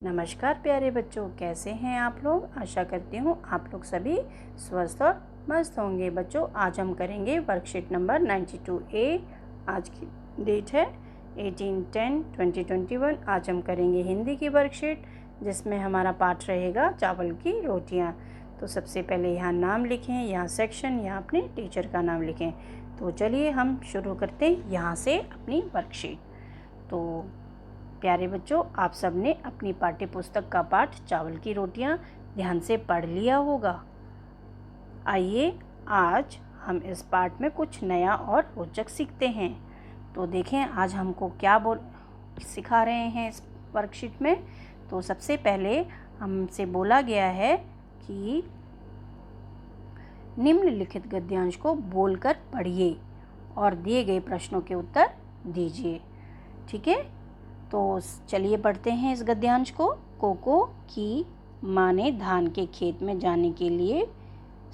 नमस्कार प्यारे बच्चों, कैसे हैं आप लोग। आशा करती हूँ आप लोग सभी स्वस्थ और मस्त होंगे। बच्चों, आज हम करेंगे वर्कशीट नंबर 92A। आज की डेट है 18/10/2021। आज हम करेंगे हिंदी की वर्कशीट, जिसमें हमारा पाठ रहेगा चावल की रोटियाँ। तो सबसे पहले यहाँ नाम लिखें, यहाँ सेक्शन, यहाँ अपने टीचर का नाम लिखें। तो चलिए हम शुरू करते हैं यहाँ से अपनी वर्कशीट। तो प्यारे बच्चों, आप सब ने अपनी पाठ्य पुस्तक का पाठ चावल की रोटियां ध्यान से पढ़ लिया होगा। आइए आज हम इस पाठ में कुछ नया और रोचक सीखते हैं। तो देखें आज हमको क्या सिखा रहे हैं इस वर्कशीट में। तो सबसे पहले हमसे बोला गया है कि निम्नलिखित गद्यांश को बोलकर पढ़िए और दिए गए प्रश्नों के उत्तर दीजिए। ठीक है, तो चलिए पढ़ते हैं इस गद्यांश को। कोको की माँ ने धान के खेत में जाने के लिए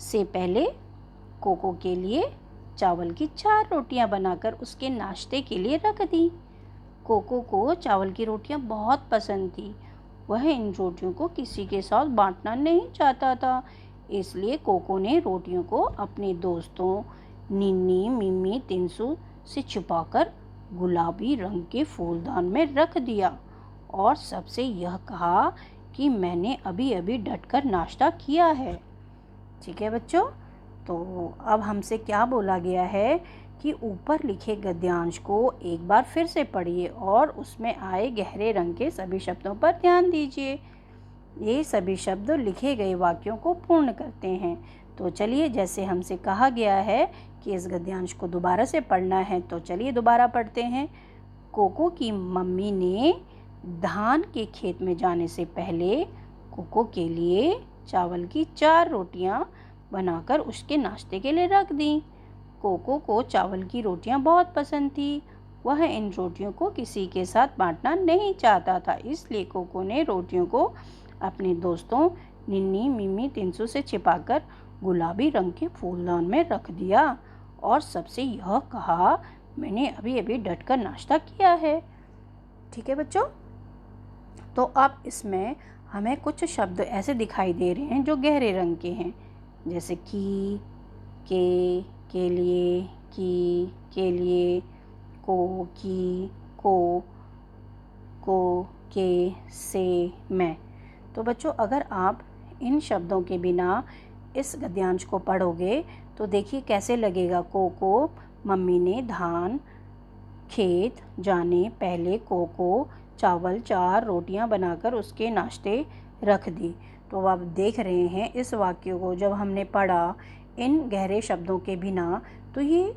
से पहले कोको के लिए चावल की 4 रोटियां बनाकर उसके नाश्ते के लिए रख दी। कोको को चावल की रोटियां बहुत पसंद थी। वह इन रोटियों को किसी के साथ बांटना नहीं चाहता था, इसलिए कोको ने रोटियों को अपने दोस्तों निन्नी, मिमी, तिनसु से छुपाकर गुलाबी रंग के फूलदान में रख दिया और सबसे यह कहा कि मैंने अभी अभी डटकर नाश्ता किया है। ठीक है बच्चों, तो अब हमसे क्या बोला गया है कि ऊपर लिखे गद्यांश को एक बार फिर से पढ़िए और उसमें आए गहरे रंग के सभी शब्दों पर ध्यान दीजिए। ये सभी शब्द लिखे गए वाक्यों को पूर्ण करते हैं। तो चलिए, जैसे हमसे कहा गया है कि इस गद्यांश को दोबारा से पढ़ना है, तो चलिए दोबारा पढ़ते हैं। कोको की मम्मी ने धान के खेत में जाने से पहले कोको के लिए चावल की 4 रोटियां बनाकर उसके नाश्ते के लिए रख दी। कोको को चावल की रोटियां बहुत पसंद थी। वह इन रोटियों को किसी के साथ बांटना नहीं चाहता था, इसलिए कोको ने रोटियों को अपने दोस्तों निन्नी, मिमी, तिनसु से छिपाकर गुलाबी रंग के फूलदान में रख दिया और सबसे यह कहा मैंने अभी अभी डटकर नाश्ता किया है। ठीक है बच्चों, तो अब इसमें हमें कुछ शब्द ऐसे दिखाई दे रहे हैं जो गहरे रंग के हैं, जैसे की, के लिए, की, के लिए, को, की, को, के, से, मैं। तो बच्चों, अगर आप इन शब्दों के बिना इस गद्यांश को पढ़ोगे तो देखिए कैसे लगेगा। कोको मम्मी ने धान खेत जाने पहले कोको चावल 4 रोटियां बनाकर उसके नाश्ते रख दी। तो आप देख रहे हैं इस वाक्य को जब हमने पढ़ा इन गहरे शब्दों के बिना, तो ये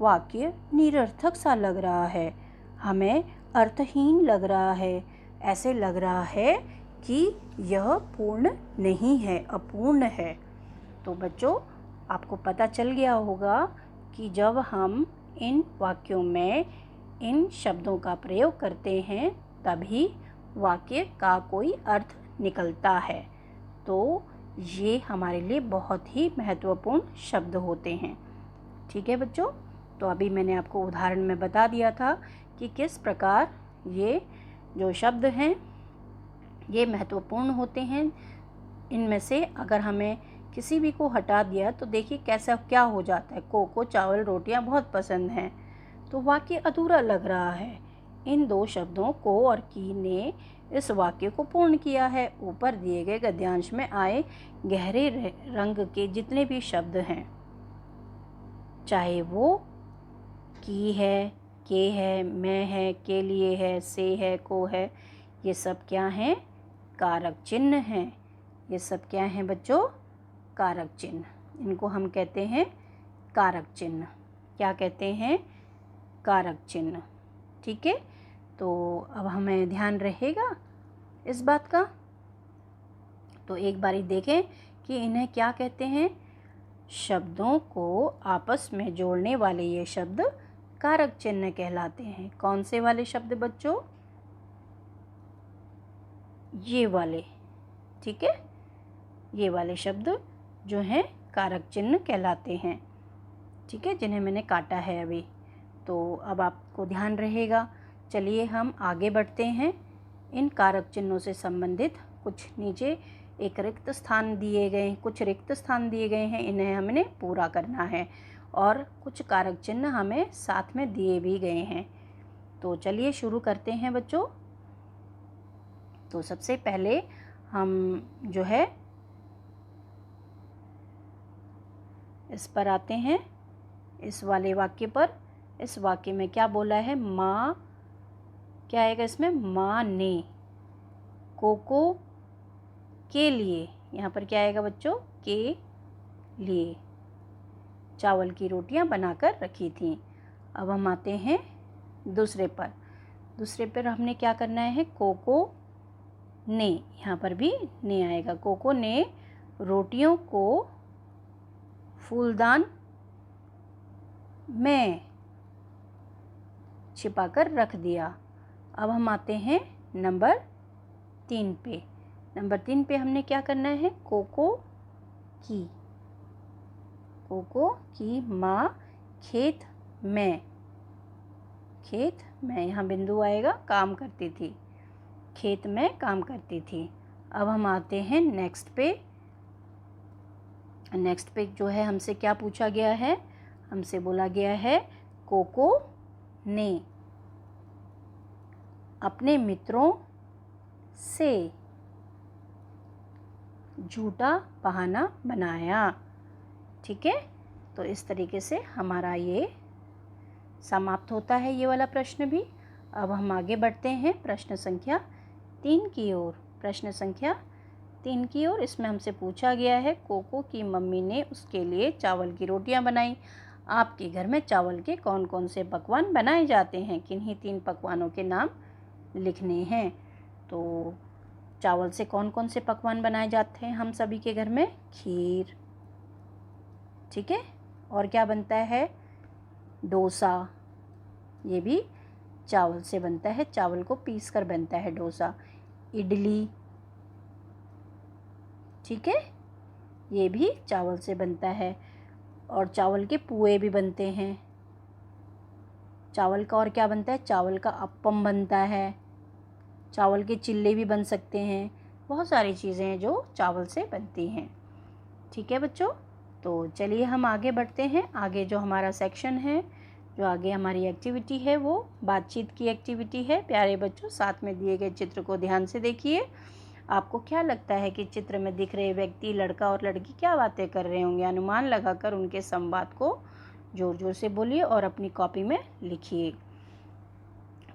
वाक्य निरर्थक सा लग रहा है, हमें अर्थहीन लग रहा है। ऐसे लग रहा है कि यह पूर्ण नहीं है, अपूर्ण है। तो बच्चों, आपको पता चल गया होगा कि जब हम इन वाक्यों में इन शब्दों का प्रयोग करते हैं तभी वाक्य का कोई अर्थ निकलता है। तो ये हमारे लिए बहुत ही महत्वपूर्ण शब्द होते हैं। ठीक है बच्चों, तो अभी मैंने आपको उदाहरण में बता दिया था कि किस प्रकार ये जो शब्द हैं ये महत्वपूर्ण होते हैं। इनमें से अगर हमें किसी भी को हटा दिया तो देखिए कैसा क्या हो जाता है। कोको चावल रोटियां बहुत पसंद हैं, तो वाक्य अधूरा लग रहा है। इन 2 शब्दों को और की ने इस वाक्य को पूर्ण किया है। ऊपर दिए गए गद्यांश में आए गहरे रंग के जितने भी शब्द हैं, चाहे वो की है, के है, मैं है, के लिए है, से है, को है, ये सब क्या हैं? कारक चिन्ह हैं। ये सब क्या हैं बच्चों? कारक चिन्ह। इनको हम कहते हैं कारक चिन्ह। क्या कहते हैं? कारक चिन्ह। ठीक है, तो अब हमें ध्यान रहेगा इस बात का। तो एक बारी देखें कि इन्हें क्या कहते हैं। शब्दों को आपस में जोड़ने वाले ये शब्द कारक चिन्ह कहलाते हैं। कौन से वाले शब्द बच्चों? ये वाले। ठीक है, ये वाले शब्द जो हैं कारक चिन्ह कहलाते हैं। ठीक है, जिन्हें मैंने काटा है अभी। तो अब आपको ध्यान रहेगा। चलिए हम आगे बढ़ते हैं। इन कारक चिन्हों से संबंधित कुछ नीचे एक रिक्त स्थान दिए गए, कुछ रिक्त स्थान दिए गए हैं, इन्हें हमने पूरा करना है और कुछ कारक चिन्ह हमें साथ में दिए भी गए हैं। तो चलिए शुरू करते हैं बच्चों। तो सबसे पहले हम जो है इस पर आते हैं, इस वाले वाक्य पर। इस वाक्य में क्या बोला है? माँ, क्या आएगा इसमें? माँ ने कोको के लिए, यहाँ पर क्या आएगा बच्चों? के लिए चावल की रोटियां बनाकर रखी थीं। अब हम आते हैं दूसरे पर। दूसरे पर हमने क्या करना है? कोको ने, यहाँ पर भी ने आएगा। कोको ने रोटियों को फूलदान में छिपाकर रख दिया। अब हम आते हैं नंबर 3 पे। नंबर 3 पे हमने क्या करना है? कोको की माँ खेत में यहाँ बिंदु आएगा, काम करती थी, खेत में काम करती थी। अब हम आते हैं नेक्स्ट पे। नेक्स्ट पे जो है हमसे क्या पूछा गया है? हमसे बोला गया है कोको ने अपने मित्रों से झूठा बहाना बनाया। ठीक है, तो इस तरीके से हमारा ये समाप्त होता है ये वाला प्रश्न भी। अब हम आगे बढ़ते हैं प्रश्न संख्या 3 की ओर। प्रश्न संख्या 3 की ओर, इसमें हमसे पूछा गया है कोको की मम्मी ने उसके लिए चावल की रोटियां बनाई। आपके घर में चावल के कौन कौन से पकवान बनाए जाते हैं? किन्हीं 3 पकवानों के नाम लिखने हैं। तो चावल से कौन कौन से पकवान बनाए जाते हैं हम सभी के घर में? खीर, ठीक है, और क्या बनता है? डोसा, ये भी चावल से बनता है, चावल को पीस कर बनता है डोसा। इडली, ठीक है, ये भी चावल से बनता है। और चावल के पुए भी बनते हैं। चावल का और क्या बनता है? चावल का अप्पम बनता है, चावल के चिल्ले भी बन सकते हैं। बहुत सारी चीज़ें हैं जो चावल से बनती हैं। ठीक है बच्चों, तो चलिए हम आगे बढ़ते हैं। आगे जो हमारा सेक्शन है, जो आगे हमारी एक्टिविटी है, वो बातचीत की एक्टिविटी है। प्यारे बच्चों, साथ में दिए गए चित्र को ध्यान से देखिए। आपको क्या लगता है कि चित्र में दिख रहे व्यक्ति, लड़का और लड़की, क्या बातें कर रहे होंगे? अनुमान लगाकर उनके संवाद को जोर जोर से बोलिए और अपनी कॉपी में लिखिए।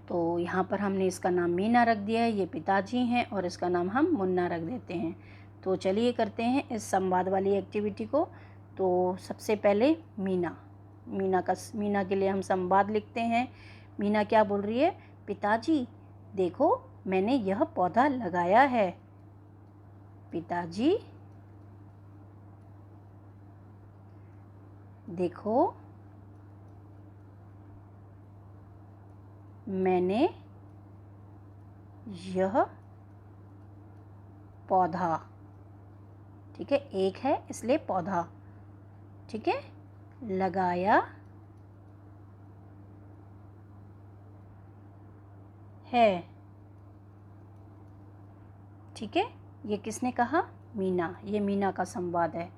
तो यहाँ पर हमने इसका नाम मीना रख दिया है, ये पिताजी हैं, और इसका नाम हम मुन्ना रख देते हैं। तो चलिए करते हैं इस संवाद वाली एक्टिविटी को। तो सबसे पहले मीना के लिए हम संवाद लिखते हैं। मीना क्या बोल रही है? पिताजी देखो, मैंने यह पौधा लगाया है। पिताजी देखो, मैंने यह पौधा, ठीक है, एक है इसलिए पौधा, ठीक है, लगाया है। ठीक है, ये किसने कहा? मीना। ये मीना का संवाद है।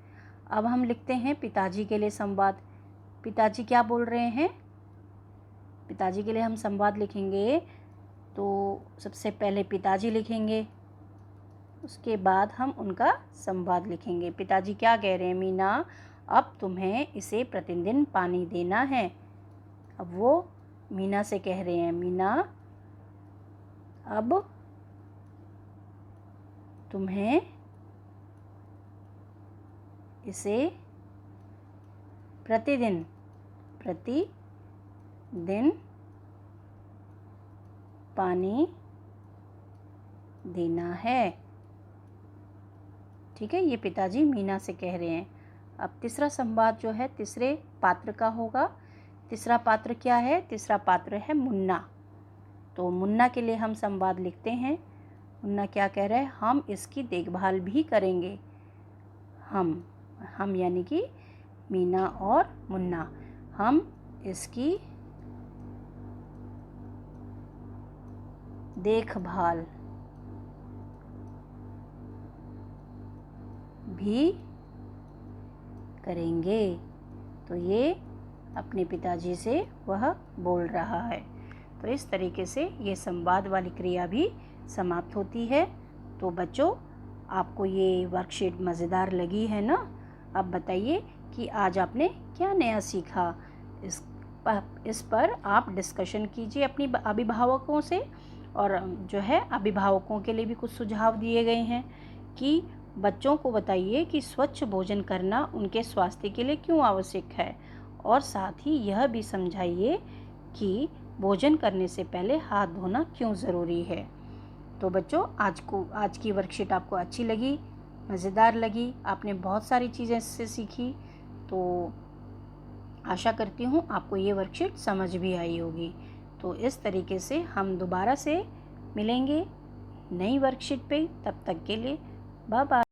अब हम लिखते हैं पिताजी के लिए संवाद। पिताजी क्या बोल रहे हैं? पिताजी के लिए हम संवाद लिखेंगे तो सबसे पहले पिताजी लिखेंगे, उसके बाद हम उनका संवाद लिखेंगे। पिताजी क्या कह रहे हैं? मीना, अब तुम्हें इसे प्रतिदिन पानी देना है। अब वो मीना से कह रहे हैं, मीना अब तुम्हें इसे प्रतिदिन पानी देना है। ठीक है, ये पिताजी मीना से कह रहे हैं। अब तीसरा संवाद जो है तीसरे पात्र का होगा। तीसरा पात्र क्या है? तीसरा पात्र है मुन्ना। तो मुन्ना के लिए हम संवाद लिखते हैं। मुन्ना क्या कह रहा है? हम इसकी देखभाल भी करेंगे। हम यानी कि मीना और मुन्ना, हम इसकी देखभाल भी करेंगे। तो ये अपने पिताजी से वह बोल रहा है। तो इस तरीके से ये संवाद वाली क्रिया भी समाप्त होती है। तो बच्चों, आपको ये वर्कशीट मज़ेदार लगी है ना? अब बताइए कि आज आपने क्या नया सीखा। इस पर आप डिस्कशन कीजिए अपनी अभिभावकों से, और जो है अभिभावकों के लिए भी कुछ सुझाव दिए गए हैं कि बच्चों को बताइए कि स्वच्छ भोजन करना उनके स्वास्थ्य के लिए क्यों आवश्यक है, और साथ ही यह भी समझाइए कि भोजन करने से पहले हाथ धोना क्यों ज़रूरी है। तो बच्चों, आज की वर्कशीट आपको अच्छी लगी, मज़ेदार लगी, आपने बहुत सारी चीज़ें इससे सीखी। तो आशा करती हूँ आपको ये वर्कशीट समझ भी आई होगी। तो इस तरीके से हम दोबारा से मिलेंगे नई वर्कशीट पे। तब तक के लिए बाय बाय।